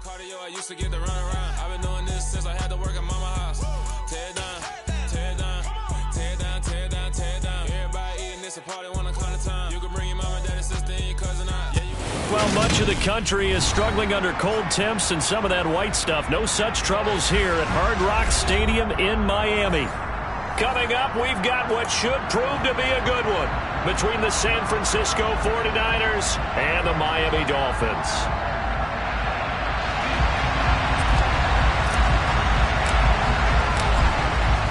cardio, I used to get to run around. I've been doing this since I had to work at mama house. Tear it down, tear it down, tear it down, tear it down, tear it down. Everybody eating this a party one kind of time. You can bring your mama, daddy, sister, and your cousin out. Well, much of the country is struggling under cold temps and some of that white stuff. No such troubles here at Hard Rock Stadium in Miami. Coming up, we've got what should prove to be a good one between the San Francisco 49ers and the Miami Dolphins.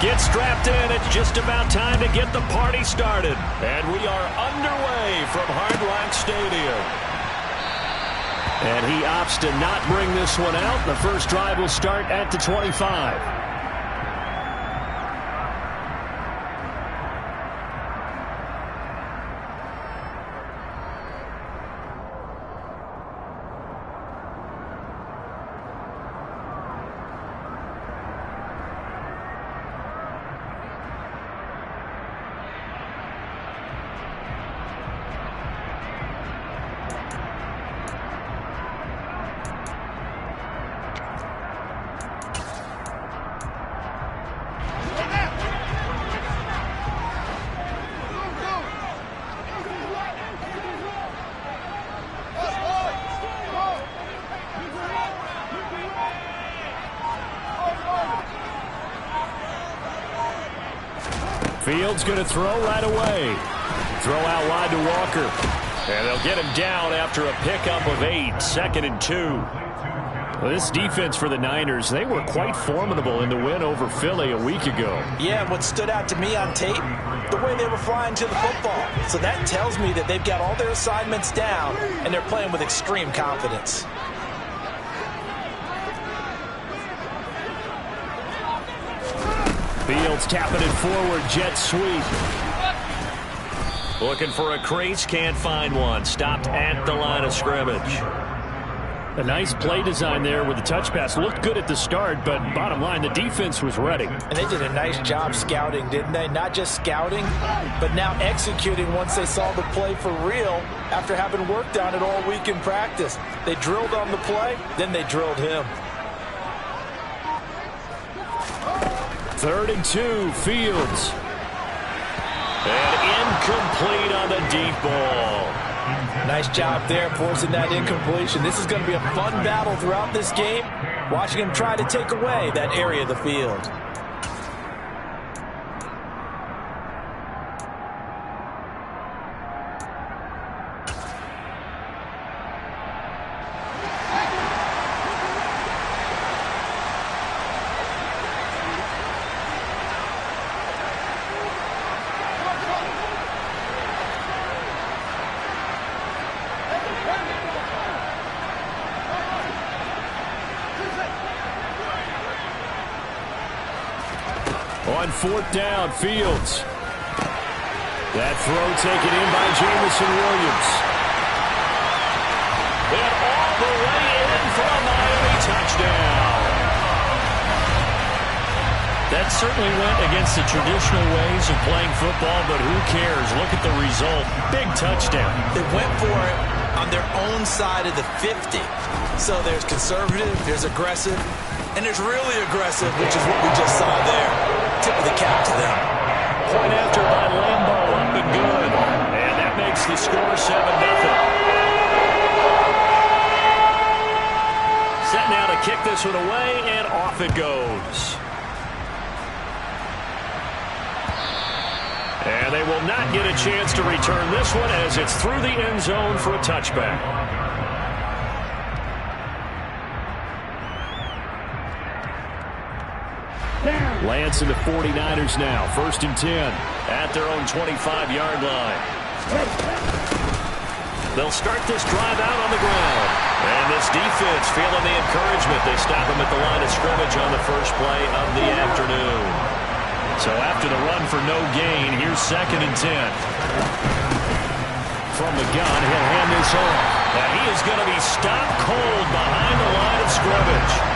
Get strapped in. It's just about time to get the party started. And we are underway from Hard Rock Stadium. And he opts to not bring this one out. The first drive will start at the 25. Fields going to throw right away. Throw out wide to Walker. And they'll get him down after a pickup of 8, 2nd and 2. Well, this defense for the Niners, they were quite formidable in the win over Philly a week ago. Yeah, what stood out to me on tape, the way they were flying to the football. So that tells me that they've got all their assignments down, and they're playing with extreme confidence. Fields tapping it forward, jet sweep. Looking for a crease, can't find one. Stopped at the line of scrimmage. A nice play design there with the touch pass. Looked good at the start, but bottom line, the defense was ready. And they did a nice job scouting, didn't they? Not just scouting, but now executing once they saw the play for real after having worked on it all week in practice. They drilled on the play, then they drilled him. 3rd and 2, Fields. And incomplete on the deep ball. Nice job there forcing that incompletion. This is going to be a fun battle throughout this game, watching him try to take away that area of the field. On 4th down, Fields. That throw taken in by Jamison Williams. And all the way in for a Miami touchdown. That certainly went against the traditional ways of playing football, but who cares? Look at the result. Big touchdown. They went for it on their own side of the 50. So there's conservative, there's aggressive, and there's really aggressive, which is what we just saw there. Tip of the cap to them. Point after by Lambeau, up and good. And that makes the score 7-0. Set now to kick this one away, and off it goes. And they will not get a chance to return this one as it's through the end zone for a touchback. Lance and the 49ers now. 1st and 10 at their own 25-yard line. They'll start this drive out on the ground. And this defense feeling the encouragement. They stop him at the line of scrimmage on the first play of the afternoon. So after the run for no gain, here's 2nd and 10. From the gun, he'll hand this off. Now he is going to be stopped cold behind the line of scrimmage.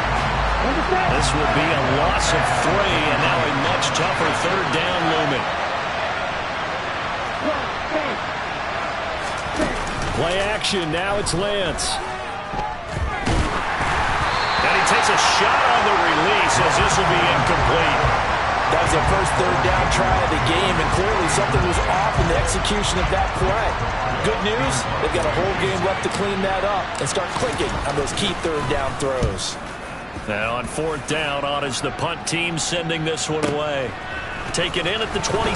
This will be a loss of 3, and now a much tougher 3rd down looming. Play action, now it's Lance. takes a shot on the release as this will be incomplete. That was their first third down try of the game, and clearly something was off in the execution of that play. Good news, they've got a whole game left to clean that up and start clicking on those key third down throws. Now on fourth down, on is the punt team sending this one away. Take it in at the 22.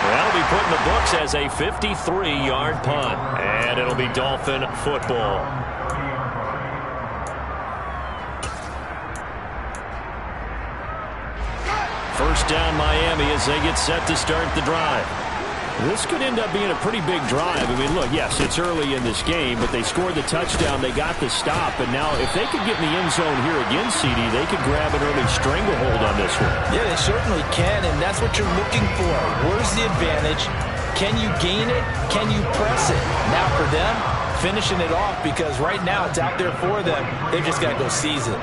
That'll be put in the books as a 53-yard punt, and it'll be Dolphin football. First down Miami as they get set to start the drive. This could end up being a pretty big drive. I mean, look, yes, it's early in this game, but they scored the touchdown, they got the stop, and now if they could get in the end zone here again, CD, they could grab an early stranglehold on this one. Yeah, they certainly can, and that's what you're looking for. Where's the advantage? Can you gain it? Can you press it? Now for them, finishing it off, because right now it's out there for them. They've just got to go seize it.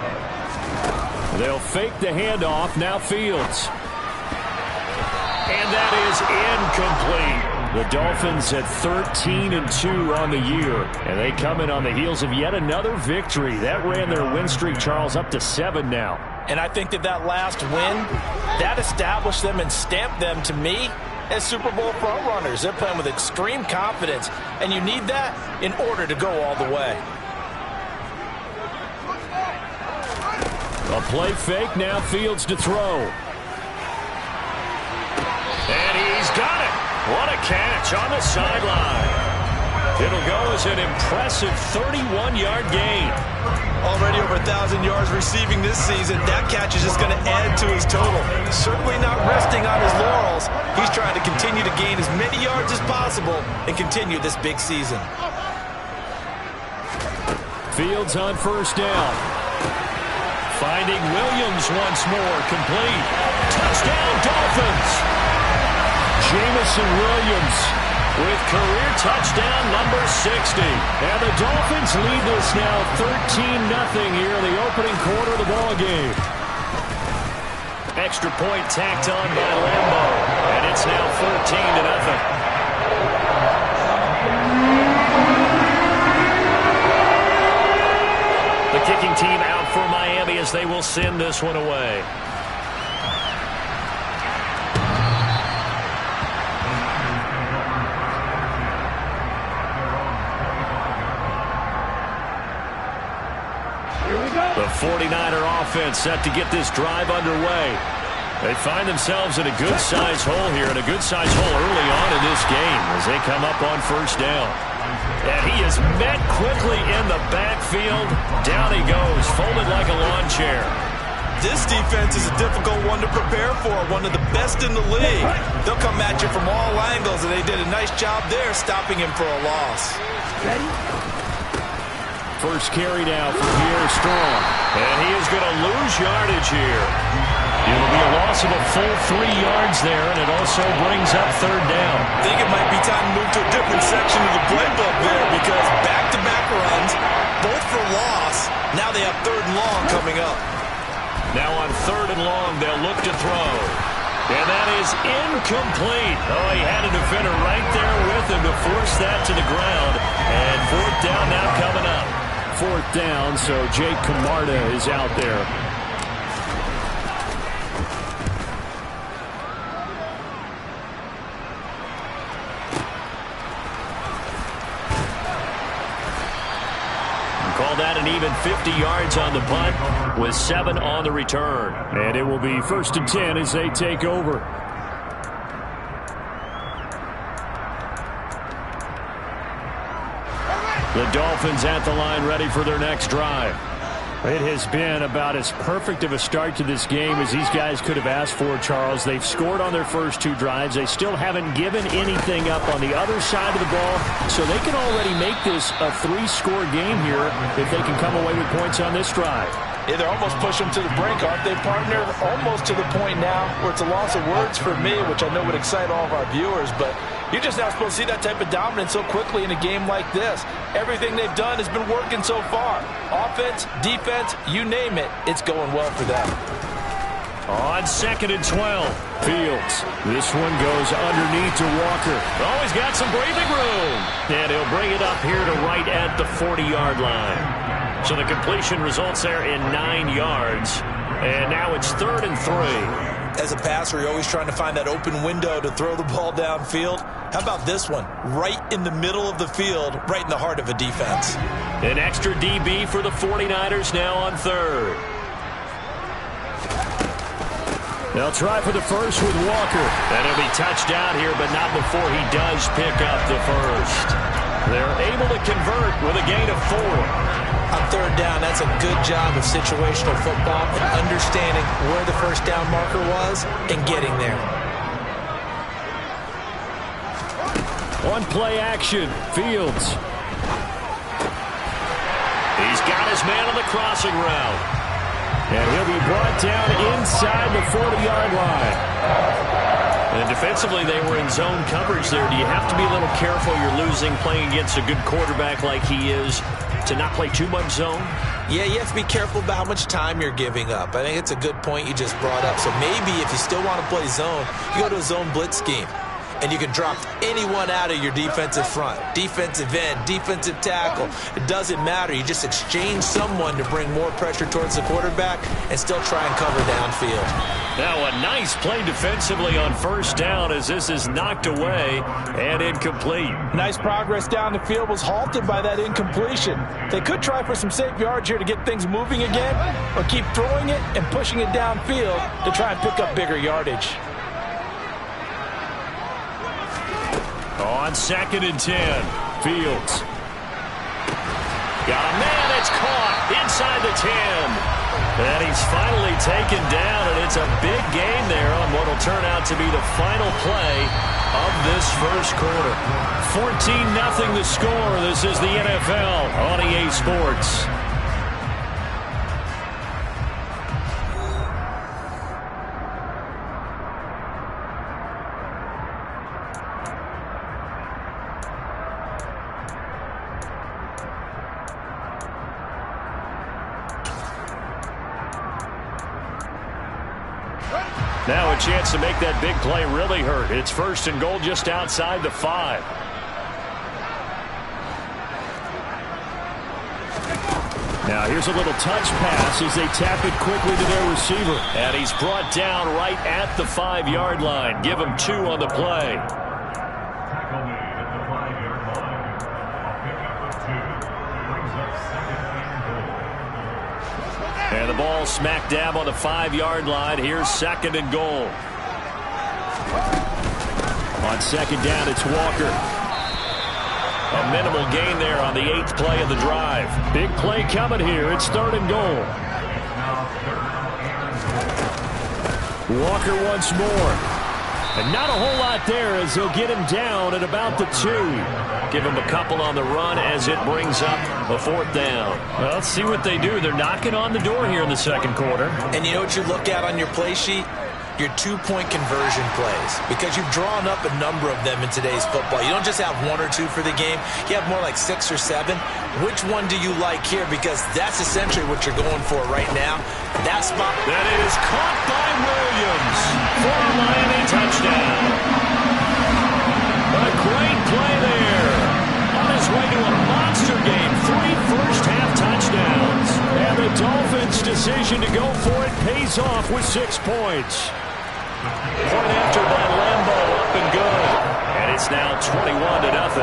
They'll fake the handoff. Now Fields. And that is incomplete. The Dolphins at 13-2 on the year. And they come in on the heels of yet another victory. That ran their win streak, Charles, up to 7 now. And I think that last win, that established them and stamped them, to me, as Super Bowl frontrunners. They're playing with extreme confidence. And you need that in order to go all the way. A play fake, now Fields to throw. And he's got it. What a catch on the sideline. It'll go as an impressive 31-yard gain. Already over 1,000 yards receiving this season. That catch is just going to add to his total. Certainly not resting on his laurels. He's trying to continue to gain as many yards as possible and continue this big season. Fields on first down. Finding Williams once more, complete. Touchdown, Dolphins! Jamison Williams with career touchdown number 60. And the Dolphins lead this now 13-0 here in the opening quarter of the ballgame. Extra point tacked on by Lambo, and it's now 13-0. The kicking team out for Miami as they will send this one away. The 49er offense set to get this drive underway. They find themselves in a good-sized hole here, and a good-sized hole early on in this game as they come up on first down. And he is met quickly in the backfield. Down he goes, folded like a lawn chair. This defense is a difficult one to prepare for, one of the best in the league. They'll come at you from all angles, and they did a nice job there stopping him for a loss. Ready? First carry now for Pierre Strong. And he is going to lose yardage here. It'll be a loss of a full 3 yards there, and it also brings up third down. I think it might be time to move to a different section of the playbook there, because back-to-back runs, both for loss. Now they have third and long coming up. Now on third and long, they'll look to throw. And that is incomplete. Oh, he had a defender right there with him to force that to the ground. And fourth down now coming up. Fourth down, so Jake Camarda is out there. Call that an even 50 yards on the punt with 7 on the return. And it will be 1st and 10 as they take over. The Dolphins at the line ready for their next drive. It has been about as perfect of a start to this game as these guys could have asked for, Charles. They've scored on their first 2 drives. They still haven't given anything up on the other side of the ball, so they can already make this a 3-score game here if they can come away with points on this drive. Yeah, they're almost pushing them to the brink, aren't they, partner? Almost to the point now where it's a loss of words for me, which I know would excite all of our viewers, but you're just not supposed to see that type of dominance so quickly in a game like this. Everything they've done has been working so far. Offense, defense, you name it, it's going well for them. On 2nd and 12, Fields. This one goes underneath to Walker. Oh, he's got some breathing room. And he'll bring it up here to right at the 40-yard line. So the completion results there in 9 yards. And now it's 3rd and 3. As a passer, you're always trying to find that open window to throw the ball downfield. How about this one? Right in the middle of the field, right in the heart of a defense. An extra DB for the 49ers now on 3rd. They'll try for the first with Walker. And he'll be touched out here, but not before he does pick up the first. They're able to convert with a gain of 4. On 3rd down, that's a good job of situational football and understanding where the first down marker was and getting there. One play action, Fields. He's got his man on the crossing route. And he'll be brought down inside the 40-yard line. And defensively, they were in zone coverage there. Do you have to be a little careful? You're losing playing against a good quarterback like he is to not play too much zone? Yeah, you have to be careful about how much time you're giving up. I think it's a good point you just brought up. So maybe if you still want to play zone, you go to a zone blitz scheme. And you can drop anyone out of your defensive front. Defensive end, defensive tackle. It doesn't matter. You just exchange someone to bring more pressure towards the quarterback and still try and cover downfield. Now a nice play defensively on first down as this is knocked away and incomplete. Nice progress down the field was halted by that incompletion. They could try for some safe yards here to get things moving again, or keep throwing it and pushing it downfield to try and pick up bigger yardage. On 2nd and 10, Fields. Got a man that's caught inside the 10. And he's finally taken down, and it's a big gain there on what will turn out to be the final play of this first quarter. 14-0 the score. This is the NFL on EA Sports. Now a chance to make that big play really hurt. It's 1st and goal just outside the 5. Now here's a little touch pass as they tap it quickly to their receiver. And he's brought down right at the 5-yard line. Give him 2 on the play. And the ball smack dab on the 5-yard line. Here's 2nd and goal. On 2nd down, it's Walker. A minimal gain there on the 8th play of the drive. Big play coming here. It's 3rd and goal. Walker once more. And not a whole lot there as he'll get him down at about the 2. Give him a couple on the run as it brings up a 4th down. Well, let's see what they do. They're knocking on the door here in the 2nd quarter. And you know what you look at on your play sheet? Your 2-point conversion plays, because you've drawn up a number of them in today's football. You don't just have 1 or 2 for the game. You have more like 6 or 7. Which one do you like here? Because that's essentially what you're going for right now. That spot. That is caught by Williams for a Miami touchdown. A great play there. On his way to a monster game. 3 first-half touchdowns. And the Dolphins' decision to go for it pays off with 6 points. Point after that, Lambo up and good. And it's now 21-0.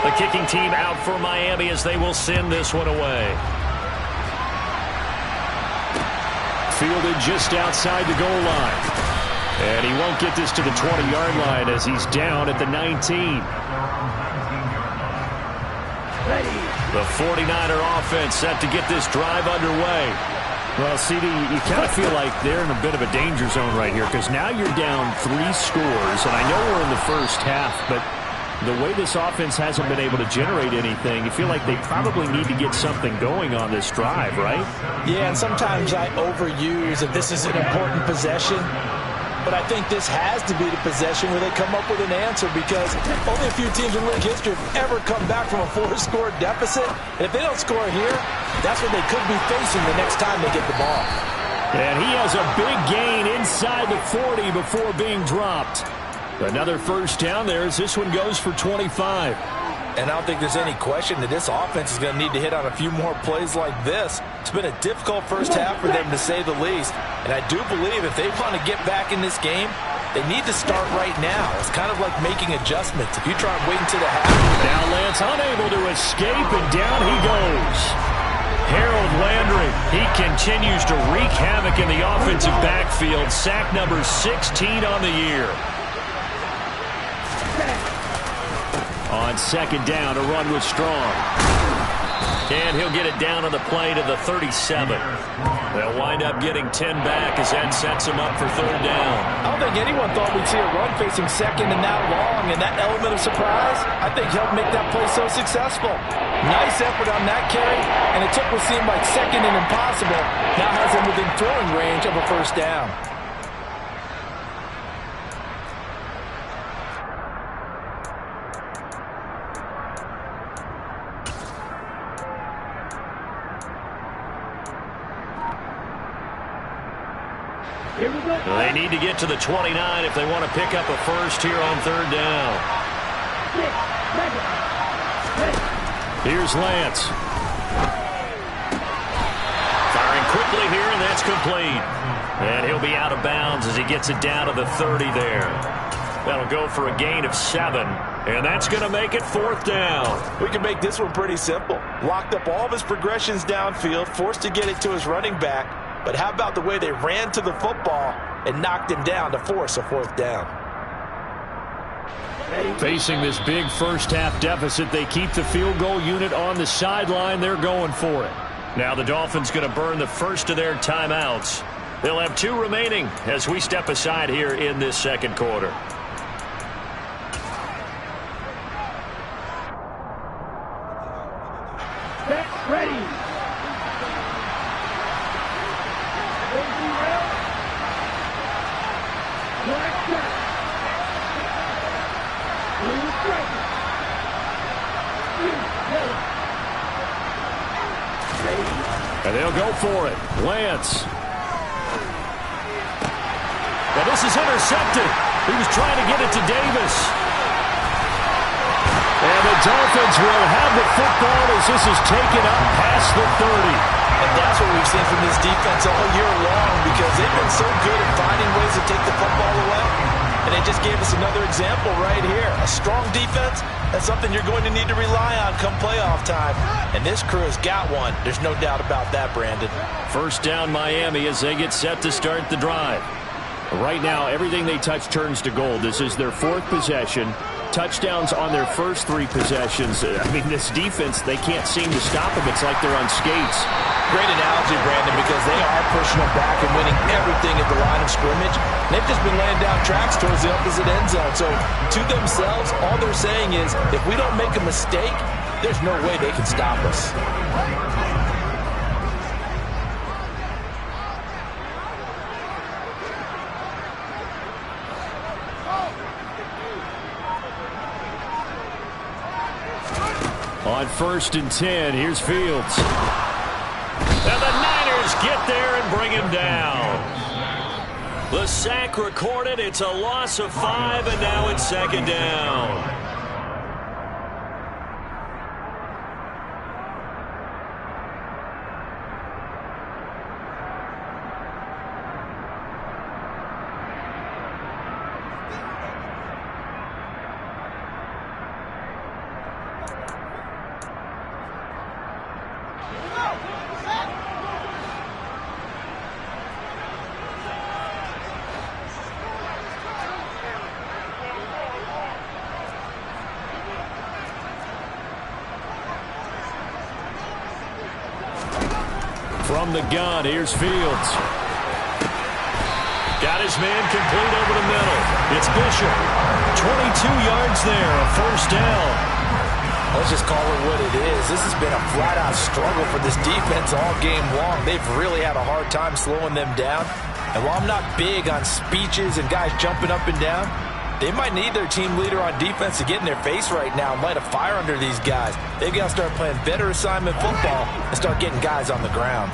The kicking team out for Miami as they will send this one away. Fielded just outside the goal line. And he won't get this to the 20-yard line as he's down at the 19. The 49er offense set to get this drive underway. Well, CD, you kind of feel like they're in a bit of a danger zone right here because now you're down 3 scores, and I know we're in the first half, but the way this offense hasn't been able to generate anything, you feel like they probably need to get something going on this drive, right? Yeah, and sometimes I overuse that this is an important possession. But I think this has to be the possession where they come up with an answer, because only a few teams in league history have ever come back from a 4-score deficit. And if they don't score here, that's what they could be facing the next time they get the ball. And he has a big gain inside the 40 before being dropped. Another first down there as this one goes for 25. And I don't think there's any question that this offense is going to need to hit on a few more plays like this. It's been a difficult first half for them, to say the least. And I do believe if they want to get back in this game, they need to start right now. It's kind of like making adjustments. If you try and wait until the half. Now Lance unable to escape, and down he goes. Harold Landry, he continues to wreak havoc in the offensive backfield. Sack number 16 on the year. On second down, a run was strong. And he'll get it down on the play to the 37. They'll wind up getting 10 back as that sets him up for third down. I don't think anyone thought we'd see a run facing second and that long, and that element of surprise, I think helped make that play so successful. Nice effort on that carry, and it took what seemed like second and impossible. Now has him within throwing range of a first down. They need to get to the 29 if they want to pick up a first here on third down. Here's Lance. Firing quickly here, and that's complete. And he'll be out of bounds as he gets it down to the 30 there. That'll go for a gain of 7, and that's going to make it fourth down. We can make this one pretty simple. Locked up all of his progressions downfield, forced to get it to his running back. But how about the way they ran to the football and knocked him down to force a fourth down? Facing this big first-half deficit, they keep the field goal unit on the sideline. They're going for it. Now the Dolphins going to burn the first of their timeouts. They'll have 2 remaining as we step aside here in this second quarter. Set, ready. And they'll go for it. Lance. Now this is intercepted. He was trying to get it to Davis. And the Dolphins will have the football as this is taken up past the 30. And that's what we've seen from this defense all year long, because they've been so good at finding ways to take the football away. And they just gave us another example right here. A strong defense, that's something you're going to need to rely on come playoff time. And this crew has got one. There's no doubt about that, Brandon. First down Miami as they get set to start the drive. Right now, everything they touch turns to gold. This is their 4th possession. Touchdowns on their first 3 possessions. I mean, this defense, they can't seem to stop them. It's like they're on skates. Great analogy, Brandon, because they are pushing them back and winning everything at the line of scrimmage. They've just been laying down tracks towards the opposite end zone. So to themselves, all they're saying is, if we don't make a mistake, there's no way they can stop us. On 1st and 10, here's Fields. And the Niners get there and bring him down. The sack recorded. It's a loss of 5, and now it's second down. From the gun, here's Fields. Got his man complete over the middle. It's Bishop. 22 yards there, a first down. Let's just call it what it is. This has been a flat-out struggle for this defense all game long. They've really had a hard time slowing them down. And while I'm not big on speeches and guys jumping up and down, they might need their team leader on defense to get in their face right now and light a fire under these guys. They've got to start playing better assignment football and start getting guys on the ground.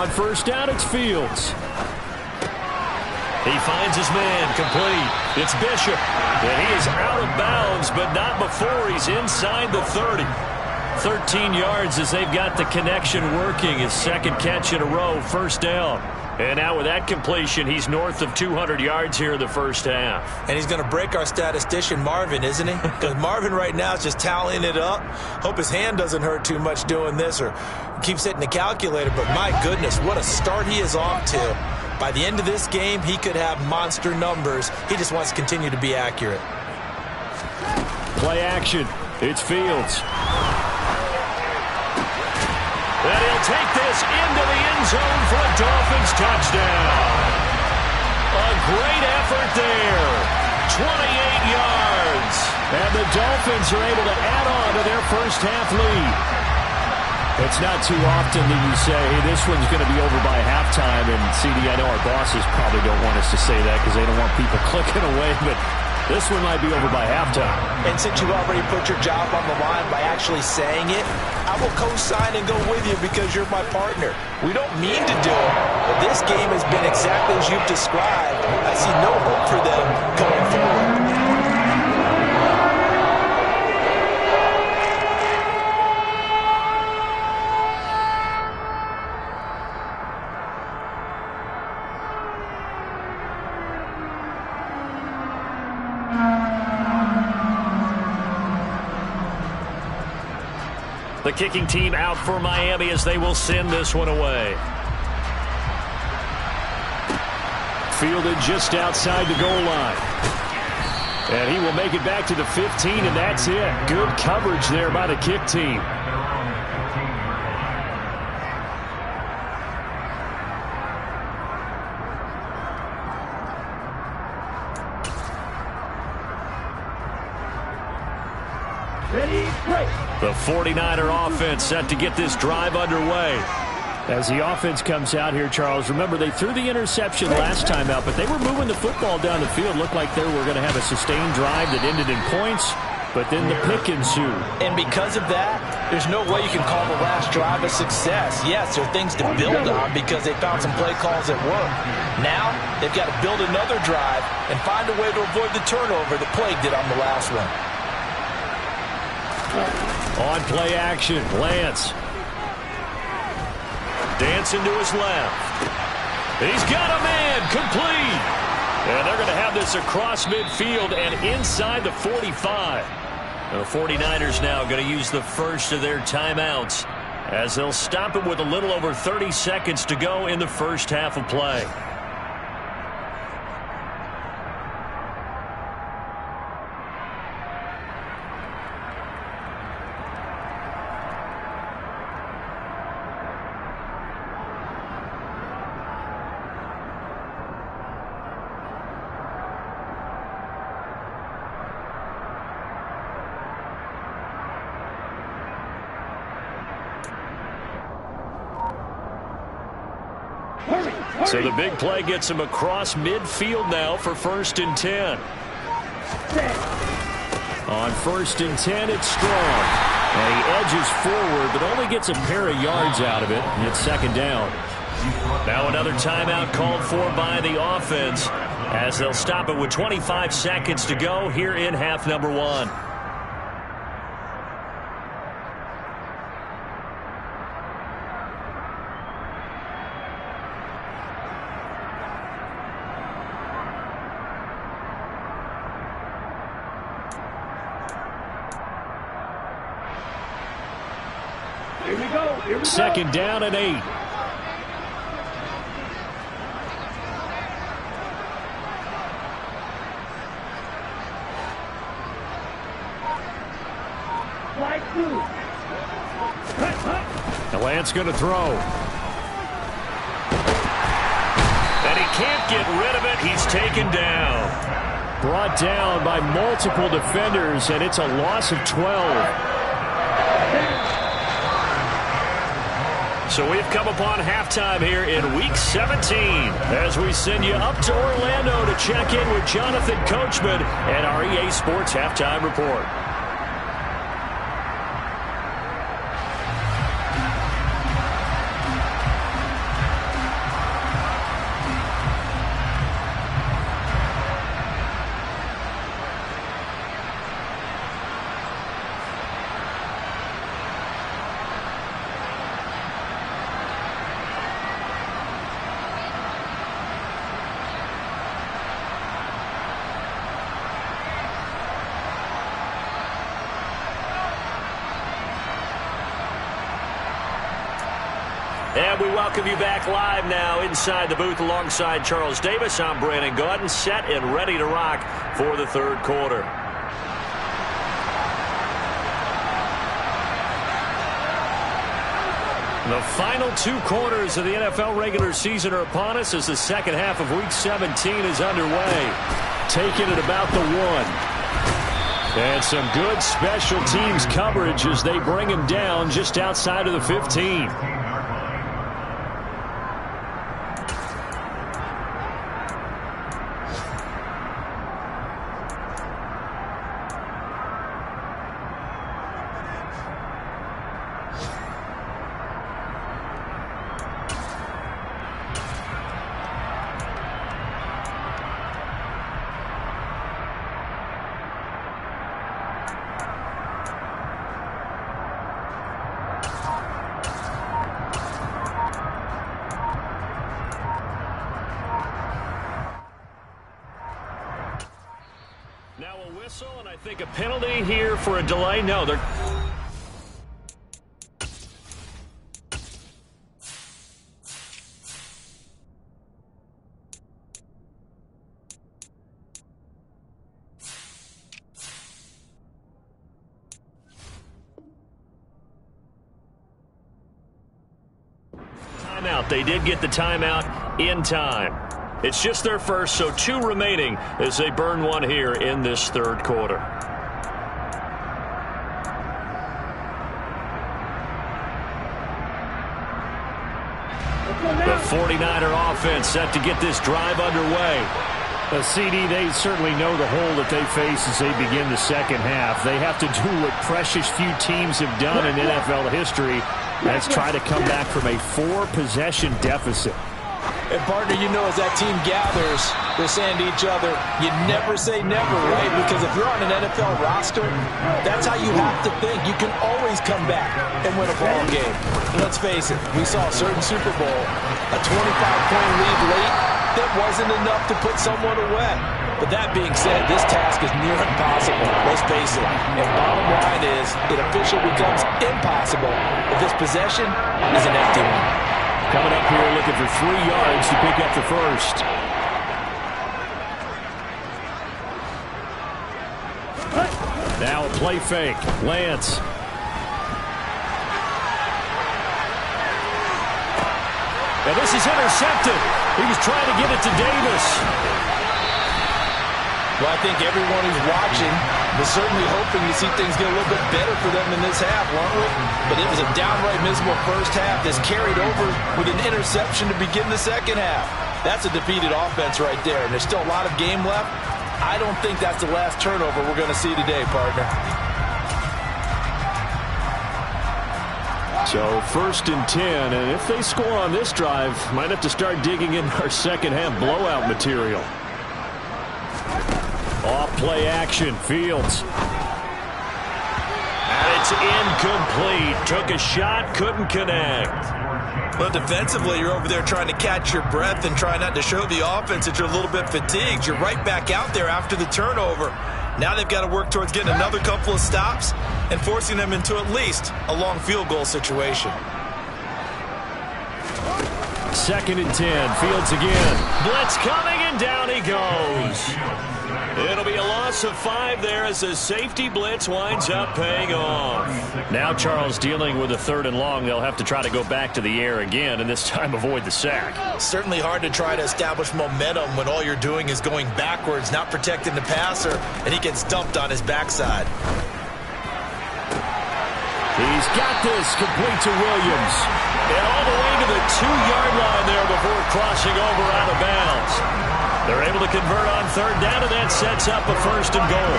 On first down, it's Fields. He finds his man, complete. It's Bishop, and he is out of bounds, but not before he's inside the 30. 13 yards as they've got the connection working. His second catch in a row, first down. And now with that completion, he's north of 200 yards here in the first half. And he's going to break our statistician, Marvin, isn't he? Because Marvin right now is just tallying it up. Hope his hand doesn't hurt too much doing this or keeps hitting the calculator. But my goodness, what a start he is off to. By the end of this game, he could have monster numbers. He just wants to continue to be accurate. Play action. It's Fields. And he'll take this into the end zone for a Dolphins touchdown. A great effort there. 28 yards. And the Dolphins are able to add on to their first half lead. It's not too often that you say, hey, this one's going to be over by halftime. And, CD, I know our bosses probably don't want us to say that because they don't want people clicking away. But this one might be over by halftime. And since you already put your job on the line by actually saying it, I will co-sign and go with you because you're my partner. We don't mean to do it, but this game has been exactly as you've described. I see no hope for them going forward. The kicking team out for Miami as they will send this one away. Fielded just outside the goal line. And he will make it back to the 15, and that's it. Good coverage there by the kick team. The 49er offense set to get this drive underway. As the offense comes out here, Charles, remember they threw the interception last time out, but they were moving the football down the field. Looked like they were going to have a sustained drive that ended in points, but then the pick ensued. And because of that, there's no way you can call the last drive a success. Yes, there are things to build on because they found some play calls that work. Now, they've got to build another drive and find a way to avoid the turnover that plagued it on the last one. On play action, Lance. Dancing to his left. He's got a man, complete. And they're going to have this across midfield and inside the 45. The 49ers now going to use the first of their timeouts as they'll stop it with a little over 30 seconds to go in the first half of play. So the big play gets him across midfield now for 1st and 10. On 1st and 10, it's Strong. And he edges forward, but only gets a pair of yards out of it. And it's 2nd down. Now another timeout called for by the offense as they'll stop it with 25 seconds to go here in half number 1. Here we go. 2nd down and 8. The Lance going to throw. And he can't get rid of it. He's taken down. Brought down by multiple defenders, and it's a loss of 12. So we've come upon halftime here in Week 17 as we send you up to Orlando to check in with Jonathan Coachman and our EA Sports Halftime Report. And we welcome you back live now inside the booth alongside Charles Davis. I'm Brandon Gaudin, set and ready to rock for the third quarter. The final 2 quarters of the NFL regular season are upon us as the second half of Week 17 is underway. Taking it about the 1. And some good special teams coverage as they bring him down just outside of the 15. Now a whistle, and I think a penalty here for a delay. No, they're... Timeout. They did get the timeout in time. It's just their first, so 2 remaining as they burn 1 here in this third quarter. The 49er offense set to get this drive underway. CD, they certainly know the hole that they face as they begin the second half. They have to do what precious few teams have done in NFL history. That's try to come back from a 4-possession deficit. And, partner, you know, as that team gathers, they're saying to each other, you never say never, right? Because if you're on an NFL roster, that's how you have to think. You can always come back and win a ball game. And let's face it, we saw a certain Super Bowl, a 25-point lead late, that wasn't enough to put someone away. But that being said, this task is near impossible. Let's face it. And bottom line is, it officially becomes impossible if this possession is an empty one. Coming up here looking for 3 yards to pick up the first. Now a play fake. Lance. And this is intercepted. He was trying to get it to Davis. Well, I think everyone who's watching was certainly hoping to see things get a little bit better for them in this half, weren't we? But it was a downright miserable first half that's carried over with an interception to begin the second half. That's a defeated offense right there, and there's still a lot of game left. I don't think that's the last turnover we're going to see today, partner. So 1st and 10, and if they score on this drive, might have to start digging in our second half blowout material. Off play action, Fields. And it's incomplete. Took a shot, couldn't connect. Well, defensively, you're over there trying to catch your breath and try not to show the offense that you're a little bit fatigued. You're right back out there after the turnover. Now they've got to work towards getting another couple of stops and forcing them into at least a long field goal situation. 2nd and 10, Fields again. Blitz coming, and down he goes. It'll be a loss of 5 there as the safety blitz winds up paying off. Now Charles dealing with a 3rd and long. They'll have to try to go back to the air again and this time avoid the sack. Certainly hard to try to establish momentum when all you're doing is going backwards, not protecting the passer, and he gets dumped on his backside. He's got this, complete to Williams. And all the way to the 2-yard line there before crossing over out of bounds. They're able to convert on 3rd down, and that sets up a 1st and goal.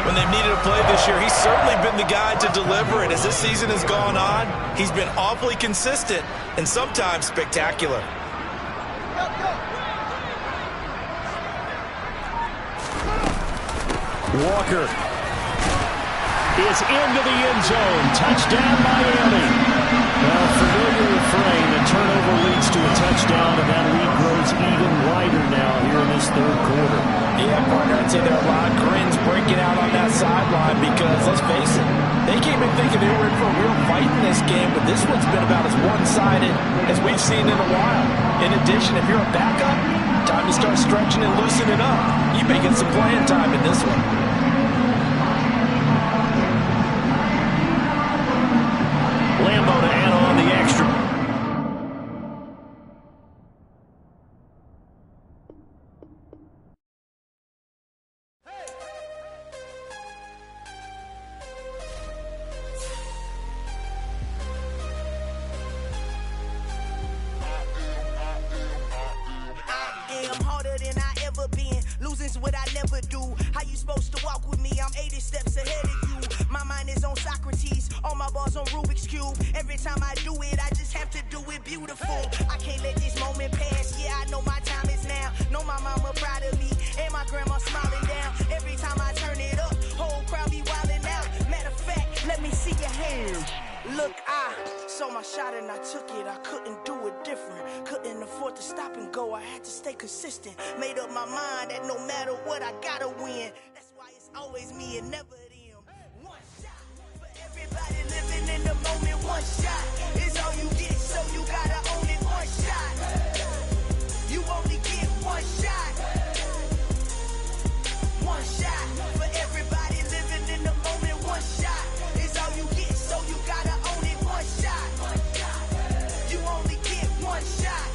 When they've needed a play this year, he's certainly been the guy to deliver it. As this season has gone on, he's been awfully consistent and sometimes spectacular. Walker is into the end zone. Touchdown, Miami. Well, familiar refrain. A turnover leads to a touchdown, and that lead grows even wider now here in this third quarter. Yeah, partner, I'd say there are a lot of grins breaking out on that sideline because, let's face it, they came in thinking they were in for a real fight in this game, but this one's been about as one-sided as we've seen in a while. In addition, if you're a backup, time to start stretching and loosening up. You may get some playing time in this one. Lambo to add on the extra. Losing's what I never do. How you supposed to walk with me? I'm 80 steps ahead of you. My mind is on Socrates, all my balls on Rubik's Cube. Every time I do it, I just have to do it beautiful. I can't let this moment pass. Yeah, I know my time is now. Know my mama proud of me, and my grandma smiling down. Every time I turn it up, whole crowd be wilding out. Matter of fact, let me see your hands. Look, I saw my shot and I took it. I couldn't do it different. Couldn't afford to stop and go. I had to stay consistent. Made up my mind that no matter what, I gotta win. That's why it's always me and never them. One shot for everybody living in the moment. One shot is all you get, so you gotta own it. One shot. You only get one shot. One shot for everybody living in the moment. One shot is all you get, so you gotta own it. One shot. You only get one shot.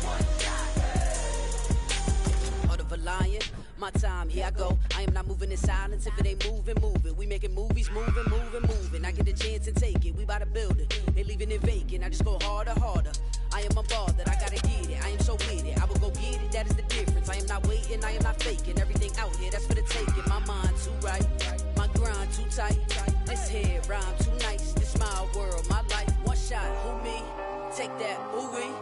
Heart of a lion, my time, here I go. I am not moving in silence. If it ain't moving, moving. We making movies, moving, moving, moving. I get a chance and take it. We bout to build it. They leaving it vacant. I just go harder, harder. I am a ball that I gotta get it. I am so with it. I will go get it. That is the difference. I am not waiting. I am not faking. Everything out here, that's for the taking. My mind too right. My grind too tight. This head rhyme too nice. This my world, my life. One shot, who me? Take that, ooh-wee.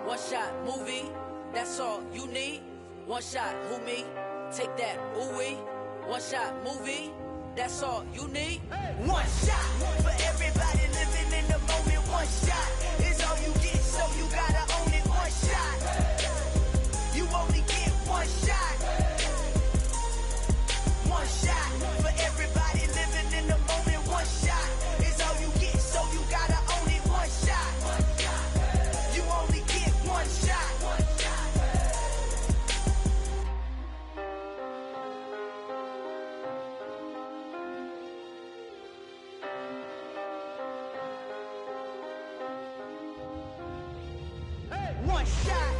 One shot, movie. That's all you need. One shot, who me? Take that, ooh-wee. One shot, movie. That's all you need. One shot for everybody living in the moment. One shot is all you get, so you gotta own it. One shot. You only get one shot. One shot for everybody living in the moment. One shot is all you get, so you gotta own it. One shot. You only get one shot. One shot.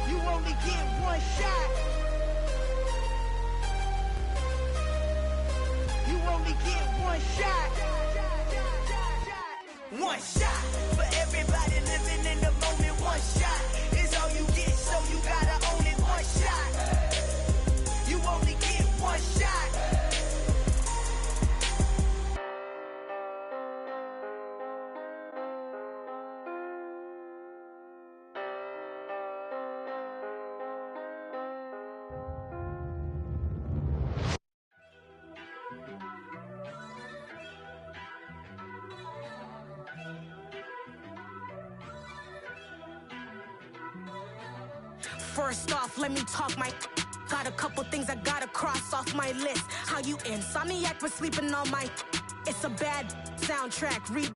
You only get one shot. You only get one shot. One shot for everybody living in the moment. One shot is all you get, so you gotta own it. One shot. You only get one shot. First off, let me talk my. Got a couple things I gotta cross off my list. How you insomniac for sleeping on my. It's a bad soundtrack. Read.